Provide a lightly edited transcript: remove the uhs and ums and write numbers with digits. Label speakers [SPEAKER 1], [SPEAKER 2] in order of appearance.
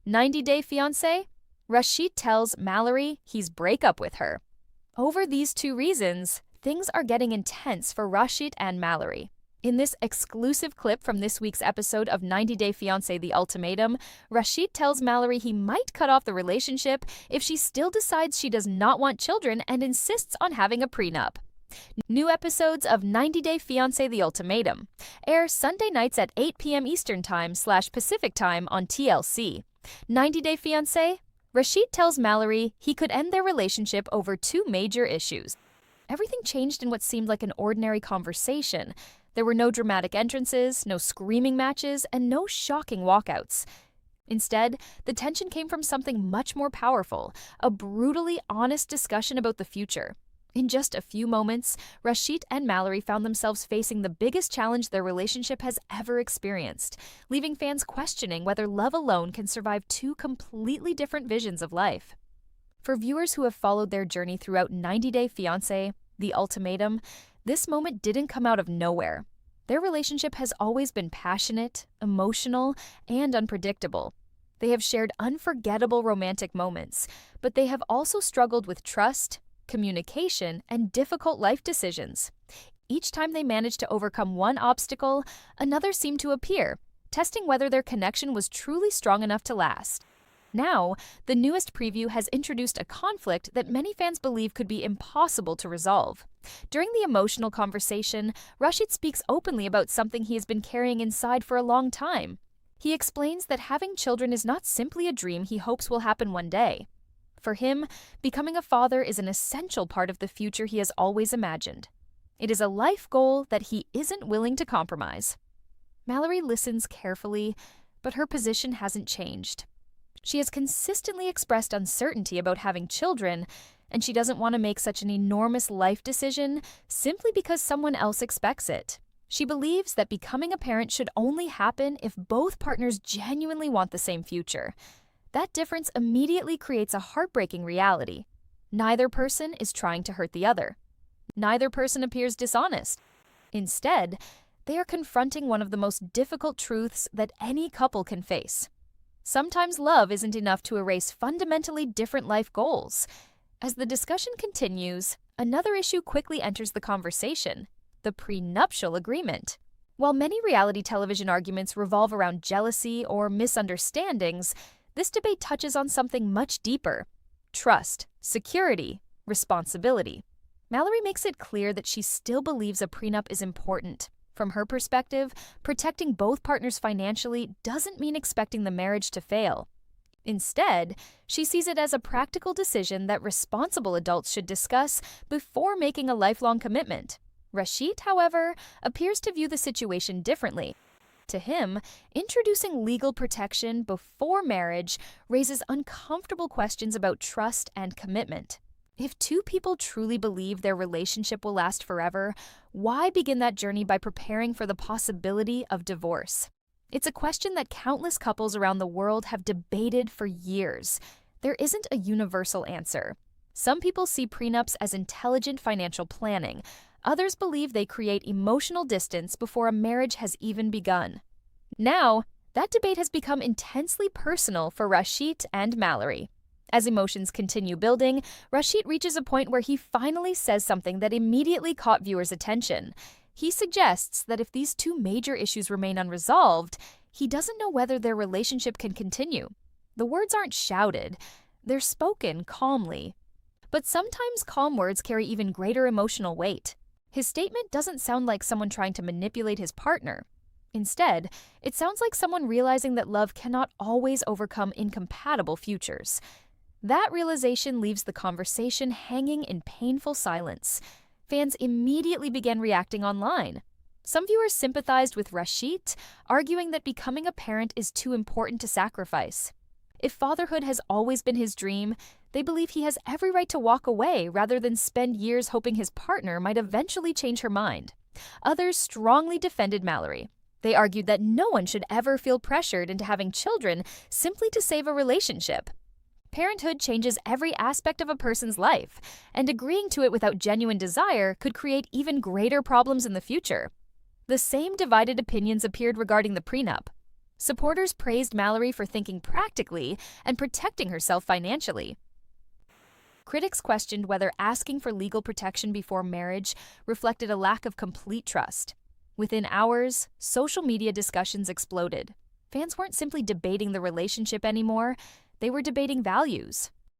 [SPEAKER 1] 90-Day Fiancé? Raşit tells Mallorie he's break up with her. Over these two reasons, things are getting intense for Raşit and Mallorie. In this exclusive clip from this week's episode of 90-Day Fiancé The Ultimatum, Raşit tells Mallorie he might cut off the relationship if she still decides she does not want children and insists on having a prenup. New episodes of 90-Day Fiancé The Ultimatum air Sunday nights at 8 p.m. Eastern Time/Pacific Time on TLC. 90-Day Fiancé? Raşit tells Mallorie he could end their relationship over two major issues. Everything changed in what seemed like an ordinary conversation. There were no dramatic entrances, no screaming matches, and no shocking walkouts. Instead, the tension came from something much more powerful, a brutally honest discussion about the future. In just a few moments, Raşit and Mallorie found themselves facing the biggest challenge their relationship has ever experienced, leaving fans questioning whether love alone can survive two completely different visions of life. For viewers who have followed their journey throughout 90-Day Fiancé, The Ultimatum, this moment didn't come out of nowhere. Their relationship has always been passionate, emotional, and unpredictable. They have shared unforgettable romantic moments, but they have also struggled with trust, communication, and difficult life decisions. Each time they managed to overcome one obstacle, another seemed to appear, testing whether their connection was truly strong enough to last. Now, the newest preview has introduced a conflict that many fans believe could be impossible to resolve. During the emotional conversation, Raşit speaks openly about something he has been carrying inside for a long time. He explains that having children is not simply a dream he hopes will happen one day. For him, becoming a father is an essential part of the future he has always imagined. It is a life goal that he isn't willing to compromise. Mallorie listens carefully, but her position hasn't changed. She has consistently expressed uncertainty about having children, and she doesn't want to make such an enormous life decision simply because someone else expects it. She believes that becoming a parent should only happen if both partners genuinely want the same future. That difference immediately creates a heartbreaking reality. Neither person is trying to hurt the other. Neither person appears dishonest. Instead, they are confronting one of the most difficult truths that any couple can face. Sometimes love isn't enough to erase fundamentally different life goals. As the discussion continues, another issue quickly enters the conversation: the prenuptial agreement. While many reality television arguments revolve around jealousy or misunderstandings, this debate touches on something much deeper: trust, security, responsibility. Mallorie makes it clear that she still believes a prenup is important. From her perspective, protecting both partners financially doesn't mean expecting the marriage to fail. Instead, she sees it as a practical decision that responsible adults should discuss before making a lifelong commitment. Raşit, however, appears to view the situation differently. To him, introducing legal protection before marriage raises uncomfortable questions about trust and commitment. If two people truly believe their relationship will last forever, why begin that journey by preparing for the possibility of divorce? It's a question that countless couples around the world have debated for years. There isn't a universal answer. Some people see prenups as intelligent financial planning. Others believe they create emotional distance before a marriage has even begun. Now, that debate has become intensely personal for Raşit and Mallorie. As emotions continue building, Raşit reaches a point where he finally says something that immediately caught viewers' attention. He suggests that if these two major issues remain unresolved, he doesn't know whether their relationship can continue. The words aren't shouted, they're spoken calmly. But sometimes calm words carry even greater emotional weight. His statement doesn't sound like someone trying to manipulate his partner. Instead, it sounds like someone realizing that love cannot always overcome incompatible futures. That realization leaves the conversation hanging in painful silence. Fans immediately began reacting online. Some viewers sympathized with Raşit, arguing that becoming a parent is too important to sacrifice. If fatherhood has always been his dream, they believe he has every right to walk away rather than spend years hoping his partner might eventually change her mind. Others strongly defended Mallorie. They argued that no one should ever feel pressured into having children simply to save a relationship. Parenthood changes every aspect of a person's life, and agreeing to it without genuine desire could create even greater problems in the future. The same divided opinions appeared regarding the prenup. Supporters praised Mallorie for thinking practically and protecting herself financially. Critics questioned whether asking for legal protection before marriage reflected a lack of complete trust. Within hours, social media discussions exploded. Fans weren't simply debating the relationship anymore, they were debating values.